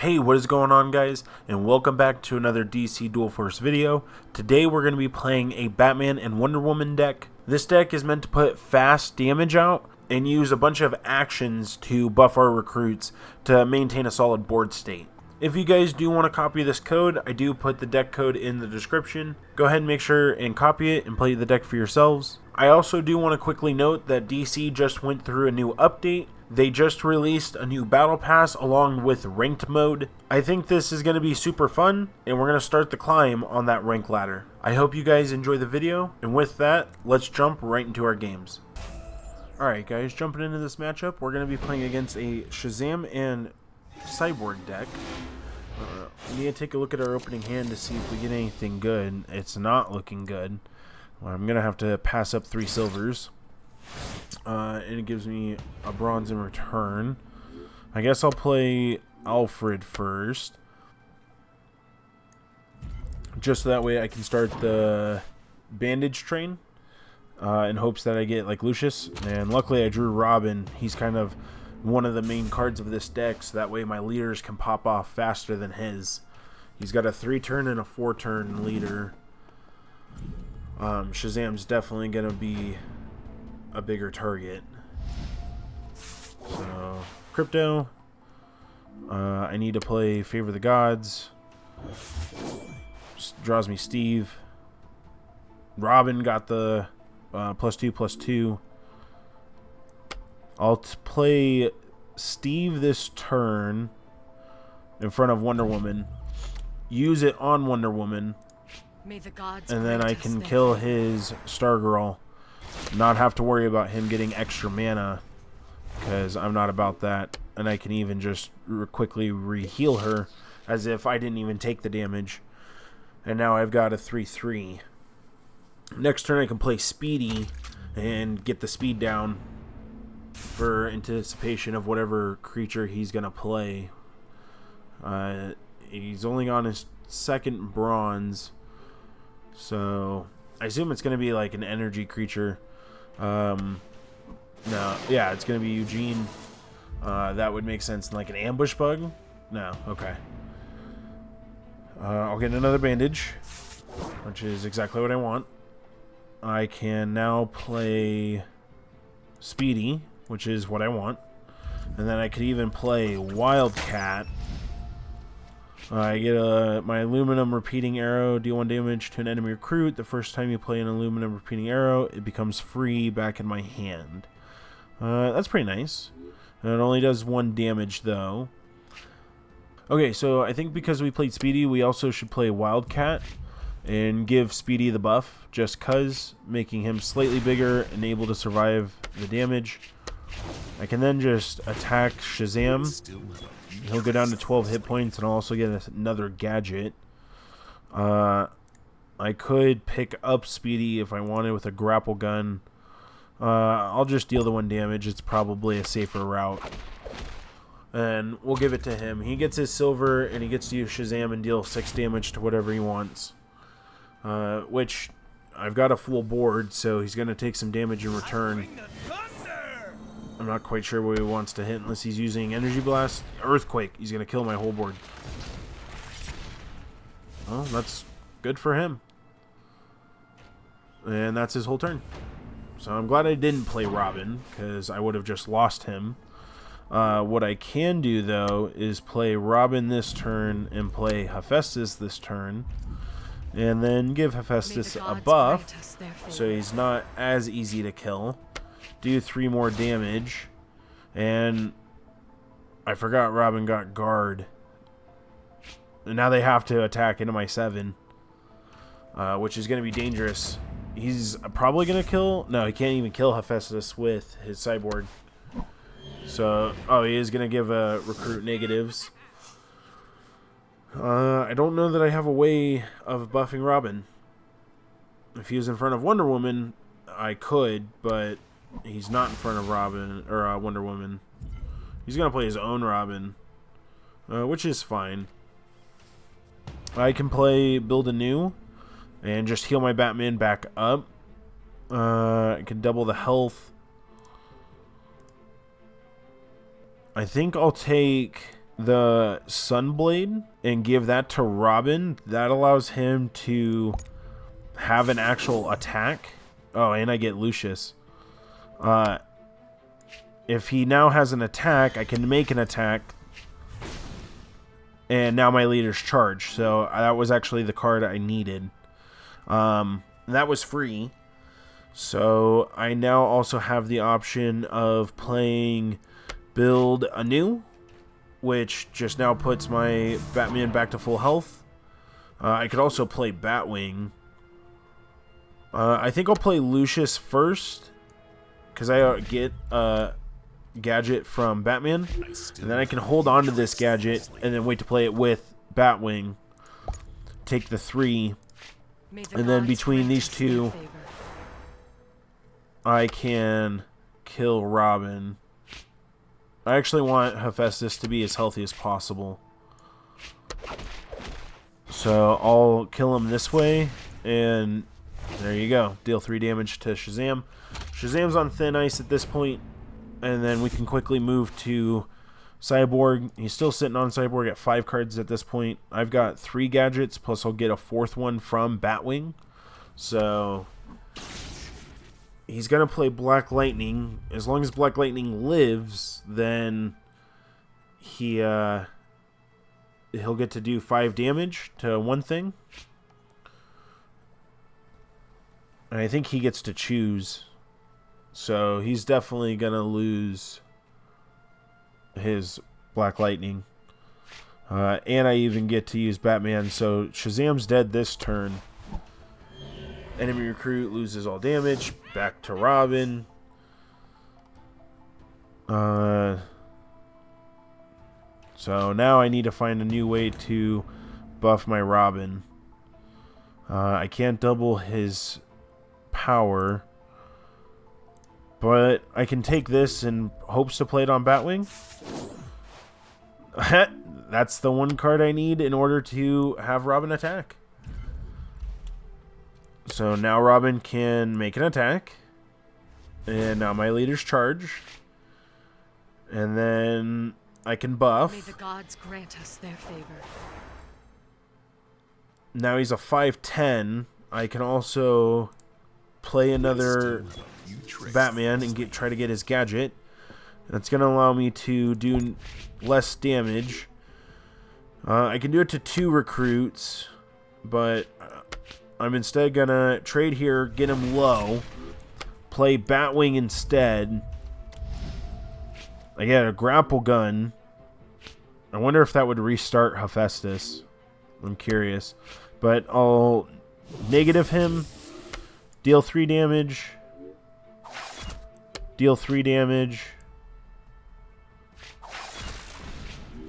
Hey, what is going on, guys, and welcome back to another DC Dual Force video. Today we're going to be playing a Batman and Wonder Woman deck. This deck is meant to put fast damage out and use a bunch of actions to buff our recruits to maintain a solid board state. If you guys do want to copy this code, I do put the deck code in the description. Go ahead and make sure and copy it and play the deck for yourselves. I also do want to quickly note that DC just went through a new update. They just released a new battle pass along with ranked mode. I think this is going to be super fun, and we're going to start the climb on that rank ladder. I hope you guys enjoy the video, and with that, let's jump right into our games. Alright guys, jumping into this matchup, we're going to be playing against a Shazam and Cyborg deck. We need to take a look at our opening hand to see if we get anything good. It's not looking good. Well, I'm going to have to pass up 3 silvers. And it gives me a bronze in return. I guess I'll play Alfred first, just so that way I can start the bandage train in hopes that I get like Lucius. And luckily I drew Robin. He's kind of one of the main cards of this deck, so that way my leaders can pop off faster than his. He's got a 3-turn and a 4-turn leader. Shazam's definitely gonna be a bigger target. So crypto, I need to play Favor the Gods. Just draws me Steve. Robin got the +2/+2. I'll play Steve this turn in front of Wonder Woman, use it on Wonder Woman, May the gods and then I can kill his Stargirl. Not have to worry about him getting extra mana, because I'm not about that. And I can even just quickly re-heal her as if I didn't even take the damage. And now I've got a 3/3. Next turn I can play Speedy and get the speed down for anticipation of whatever creature he's going to play. He's only on his 2nd bronze, so I assume it's going to be like an energy creature. No, yeah, it's gonna be Eugene. That would make sense. Like an ambush bug? No, okay. I'll get another bandage, which is exactly what I want. I can now play Speedy, which is what I want. And then I could even play Wildcat. I get my aluminum repeating arrow, deal 1 damage to an enemy recruit. The first time you play an aluminum repeating arrow, it becomes free back in my hand. That's pretty nice. And it only does 1 damage though. Okay, so I think because we played Speedy, we also should play Wildcat and give Speedy the buff, just cuz, making him slightly bigger and able to survive the damage. I can then just attack Shazam. He'll go down to 12 hit points, and I'll also get another gadget. I could pick up Speedy if I wanted with a grapple gun. I'll just deal the 1 damage. It's probably a safer route. And we'll give it to him. He gets his silver, and he gets to use Shazam and deal 6 damage to whatever he wants. Which, I've got a full board, so he's going to take some damage in return. I'm not quite sure what he wants to hit unless he's using Energy Blast. Earthquake. He's going to kill my whole board. Well, that's good for him. And that's his whole turn. So I'm glad I didn't play Robin, because I would have just lost him. What I can do, though, is play Robin this turn and play Hephaestus this turn. And then give Hephaestus a buff, so he's not as easy to kill. Do 3 more damage, and I forgot Robin got guard. And now they have to attack into my 7, which is going to be dangerous. He's probably going to kill... No, he can't even kill Hephaestus with his cyborg. So, oh, he is going to give a recruit negatives. I don't know that I have a way of buffing Robin. If he was in front of Wonder Woman, I could, but he's not in front of Robin or Wonder Woman. He's gonna play his own Robin, which is fine. I can play Build Anew and just heal my Batman back up. I can double the health. I think I'll take the Sunblade and give that to Robin, that allows him to have an actual attack. Oh, and I get Lucius. If he now has an attack, I can make an attack. And now my leader's charged. So that was actually the card I needed. That was free. So I now also have the option of playing Build Anew, which just now puts my Batman back to full health. I could also play Batwing. I think I'll play Lucius first, because I get a gadget from Batman, and then I can hold on to this gadget and then wait to play it with Batwing. Take the 3, and then between these two, I can kill Robin. I actually want Hephaestus to be as healthy as possible. So I'll kill him this way, and there you go. Deal 3 damage to Shazam. Shazam's on thin ice at this point, and then we can quickly move to Cyborg. He's still sitting on Cyborg at 5 cards at this point. I've got 3 gadgets, plus I'll get a 4th one from Batwing. So he's going to play Black Lightning. As long as Black Lightning lives, then he'll get to do 5 damage to one thing. And I think he gets to choose. So he's definitely going to lose his Black Lightning. And I even get to use Batman. So Shazam's dead this turn. Enemy recruit loses all damage. Back to Robin. So now I need to find a new way to buff my Robin. I can't double his power, but I can take this in hopes to play it on Batwing. That's the one card I need in order to have Robin attack. So now Robin can make an attack, and now my leader's charged, and then I can buff. May the gods grant us their favor. Now he's a 5/10. I can also play another Batman and try to get his gadget. That's going to allow me to do less damage. I can do it to 2 recruits, but I'm instead going to trade here, get him low, play Batwing instead. I get a grapple gun. I wonder if that would restart Hephaestus. I'm curious. But I'll negative him, deal 3 damage, deal 3 damage.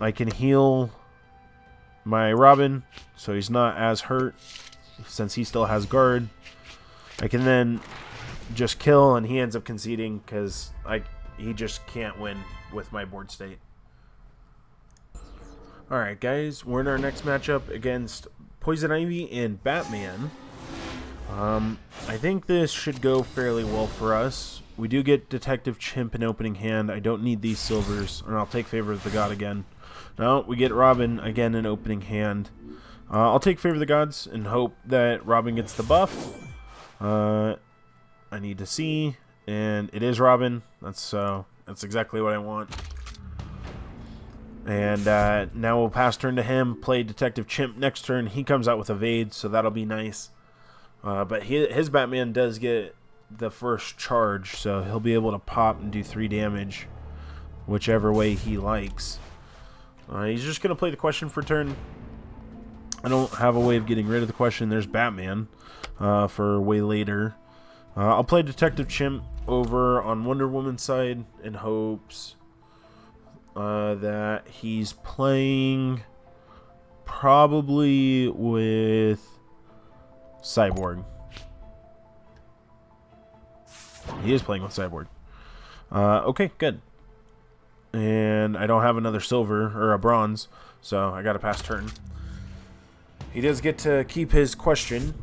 I can heal my Robin, so he's not as hurt, since he still has guard. I can then just kill, and he ends up conceding, because he just can't win with my board state. Alright guys, we're in our next matchup against Poison Ivy and Batman. I think this should go fairly well for us. We do get Detective Chimp in opening hand. I don't need these silvers, and I'll take Favor of the God again. No, we get Robin again in opening hand. I'll take Favor of the Gods and hope that Robin gets the buff. I need to see, and it is Robin. That's exactly what I want. And now we'll pass turn to him, play Detective Chimp next turn. He comes out with Evade, so that'll be nice. But his Batman does get the first charge, so he'll be able to pop and do 3 damage, whichever way he likes. He's just going to play the question for turn. I don't have a way of getting rid of the question. There's Batman for way later. I'll play Detective Chimp over on Wonder Woman's side in hopes that he's playing probably with Cyborg. He is playing with Cyborg. Okay, good. And I don't have another silver or a bronze, so I got to pass turn. He does get to keep his question,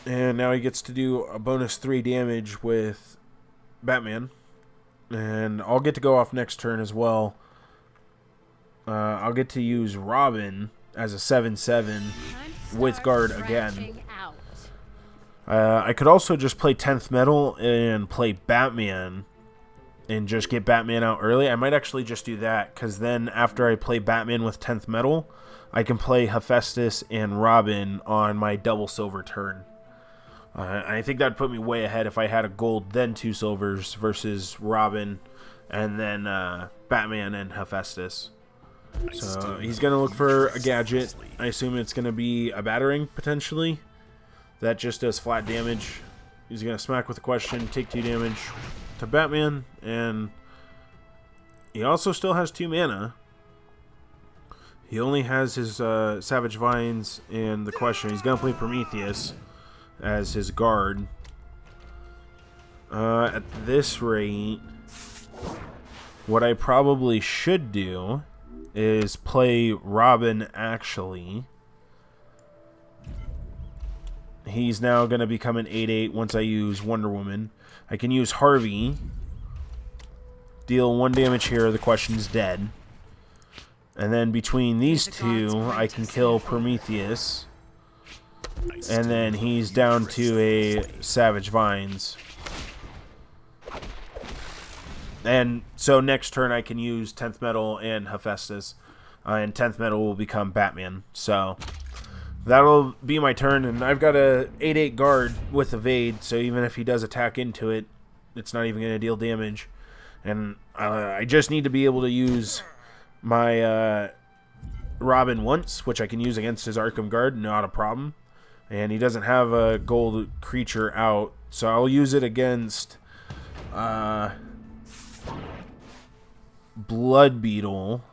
and now he gets to do a bonus 3 damage with Batman. And I'll get to go off next turn as well. I'll get to use Robin as a 7/7 with guard again. I could also just play 10th Metal and play Batman and just get Batman out early. I might actually just do that, because then after I play Batman with 10th Metal, I can play Hephaestus and Robin on my double silver turn. I think that'd put me way ahead if I had a gold, then 2 silvers versus Robin, and then Batman and Hephaestus. So he's going to look for a gadget. I assume it's going to be a battering, potentially. That just does flat damage. He's going to smack with a question, take 2 damage to Batman, and he also still has 2 mana. He only has his Savage Vines and the question. He's going to play Prometheus as his guard. At this rate, what I probably should do is play Robin, actually. He's now going to become an 8/8 once I use Wonder Woman. I can use Harvey. Deal 1 damage here, the question's dead. And then between these two, I can kill Prometheus. And then he's down to a Savage Vines. And so next turn I can use 10th Metal and Hephaestus. And 10th Metal will become Batman. So that'll be my turn. And I've got a 8/8 guard with evade. So even if he does attack into it, it's not even going to deal damage. And I just need to be able to use my Robin once, which I can use against his Arkham Guard. Not a problem. And he doesn't have a gold creature out. So I'll use it against Blood Beetle.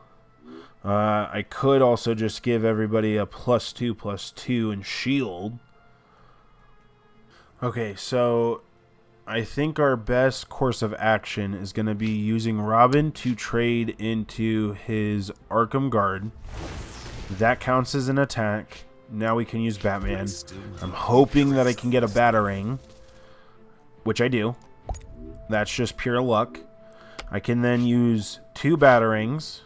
I could also just give everybody a +2/+2 and shield. Okay, so I think our best course of action is going to be using Robin to trade into his Arkham Guard. That counts as an attack. Now we can use Batman. I'm hoping that I can get a Batarang, which I do. That's just pure luck. I can then use 2 Batarangs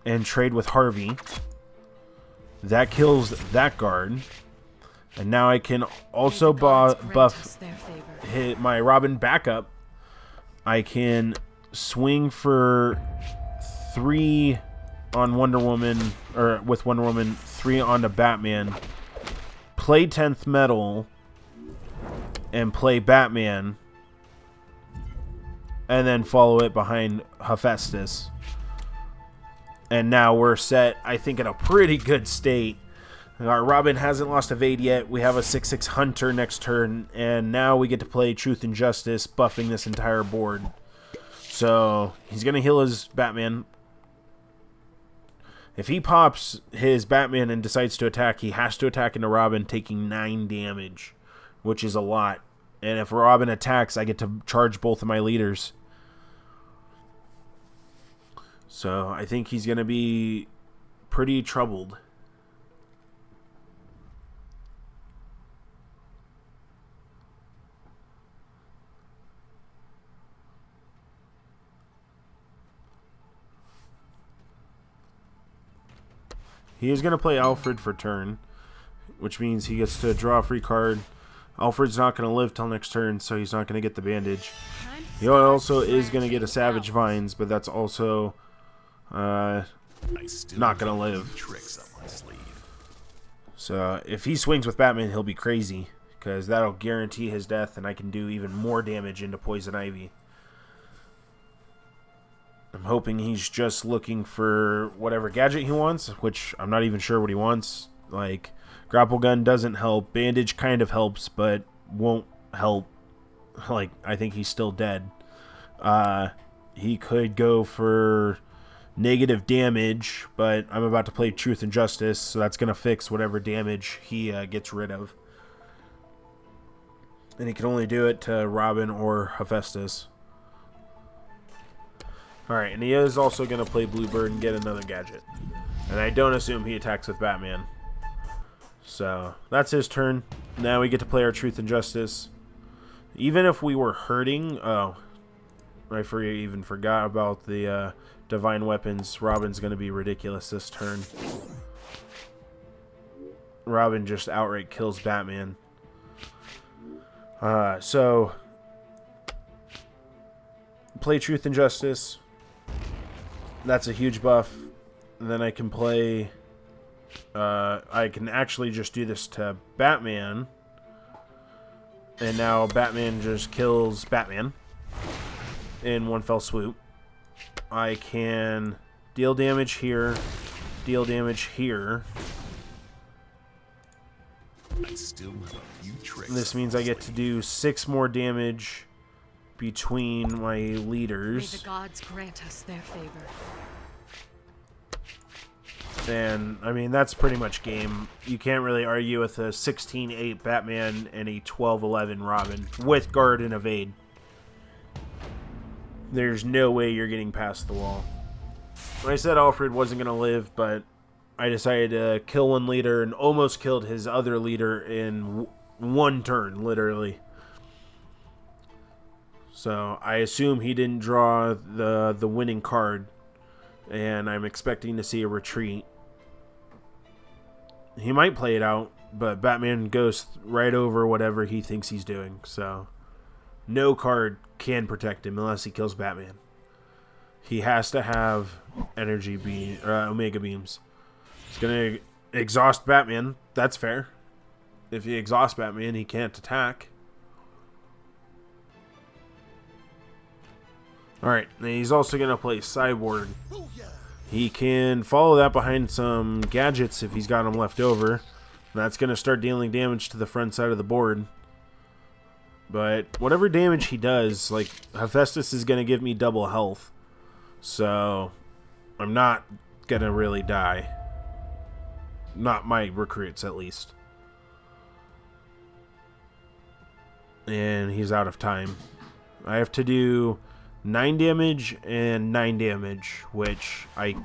and trade with Harvey. That kills that guard. And now I can also buff hit my Robin backup. I can swing for 3 on Wonder Woman, or with Wonder Woman, 3 onto Batman. Play 10th Metal and play Batman. And then follow it behind Hephaestus. And now we're set, I think, in a pretty good state. Our Robin hasn't lost evade yet. We have a 6/6 Hunter next turn. And now we get to play Truth and Justice, buffing this entire board. So he's going to heal his Batman. If he pops his Batman and decides to attack, he has to attack into Robin, taking 9 damage, which is a lot. And if Robin attacks, I get to charge both of my leaders. So I think he's going to be pretty troubled. He is going to play Alfred for turn, which means he gets to draw a free card. Alfred's not going to live till next turn, so he's not going to get the bandage. He also is going to get a Savage Vines, but that's also not going to live. So if he swings with Batman, he'll be crazy, because that'll guarantee his death, and I can do even more damage into Poison Ivy. I'm hoping he's just looking for whatever gadget he wants, which I'm not even sure what he wants. Like, Grapple Gun doesn't help. Bandage kind of helps, but won't help. Like, I think he's still dead. He could go for negative damage, but I'm about to play Truth and Justice, so that's going to fix whatever damage he gets rid of. And he can only do it to Robin or Hephaestus. Alright, and he is also going to play Bluebird and get another gadget. And I don't assume he attacks with Batman. So, that's his turn. Now we get to play our Truth and Justice. Even if we were hurting... Oh, I even forgot about the divine weapons. Robin's going to be ridiculous this turn. Robin just outright kills Batman. So play Truth and Justice. That's a huge buff. And then I can play... I can actually just do this to Batman. And now Batman just kills Batman in one fell swoop. I can deal damage here, deal damage here. I still have a few tricks. This means I get to do 6 more damage between my May leaders. the gods grant us their favor. And, I mean, that's pretty much game. You can't really argue with a 16-8 Batman and a 12-11 Robin with guard and evade. There's no way you're getting past the wall. I said Alfred wasn't going to live, but I decided to kill one leader and almost killed his other leader in one turn, literally. So I assume he didn't draw the winning card, and I'm expecting to see a retreat. He might play it out, but Batman goes right over whatever he thinks he's doing. So no card can protect him unless he kills Batman. He has to have energy beam, Omega beams. He's gonna exhaust Batman. That's fair. If he exhausts Batman, he can't attack. Alright, he's also gonna play Cyborg. He can follow that behind some gadgets if he's got them left over. That's going to start dealing damage to the front side of the board. But whatever damage he does, like, Hephaestus is going to give me double health. So, I'm not going to really die. Not my recruits, at least. And he's out of time. I have to do 9 damage and 9 damage, which I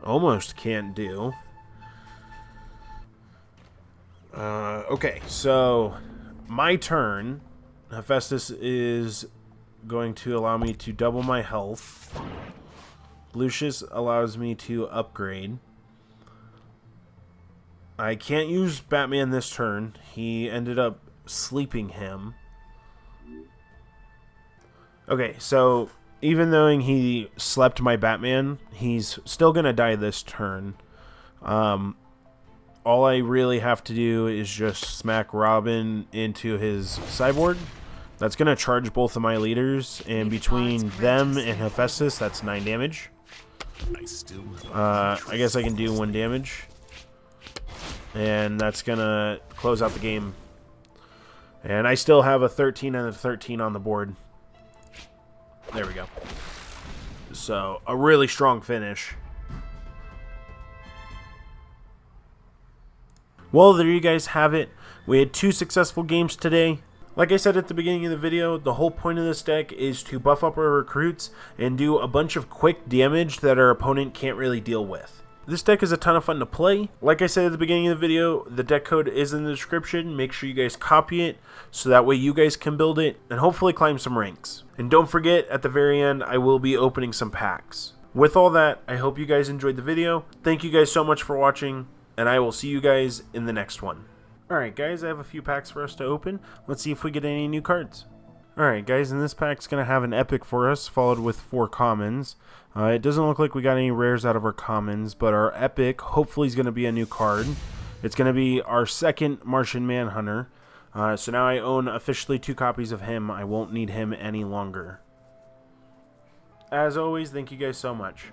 almost can't do. Okay, so my turn. Hephaestus is going to allow me to double my health. Lucius allows me to upgrade. I can't use Batman this turn. He ended up sleeping him. Okay, so even though he slept my Batman, he's still going to die this turn. All I really have to do is just smack Robin into his Cyborg. That's going to charge both of my leaders, and between them and Hephaestus, that's 9 damage. I guess I can do 1 damage. And that's going to close out the game. And I still have a 13 and a 13 on the board. There we go. So, a really strong finish. Well, there you guys have it. We had 2 successful games today. Like I said at the beginning of the video, the whole point of this deck is to buff up our recruits and do a bunch of quick damage that our opponent can't really deal with. This deck is a ton of fun to play. Like I said at the beginning of the video, the deck code is in the description. Make sure you guys copy it so that way you guys can build it and hopefully climb some ranks. And don't forget, at the very end, I will be opening some packs. With all that, I hope you guys enjoyed the video. Thank you guys so much for watching, and I will see you guys in the next one. Alright guys, I have a few packs for us to open. Let's see if we get any new cards. Alright guys, and this pack's going to have an epic for us, followed with 4 commons. It doesn't look like we got any rares out of our commons, but our epic hopefully is going to be a new card. It's going to be our second Martian Manhunter. So now I own officially 2 copies of him. I won't need him any longer. As always, thank you guys so much.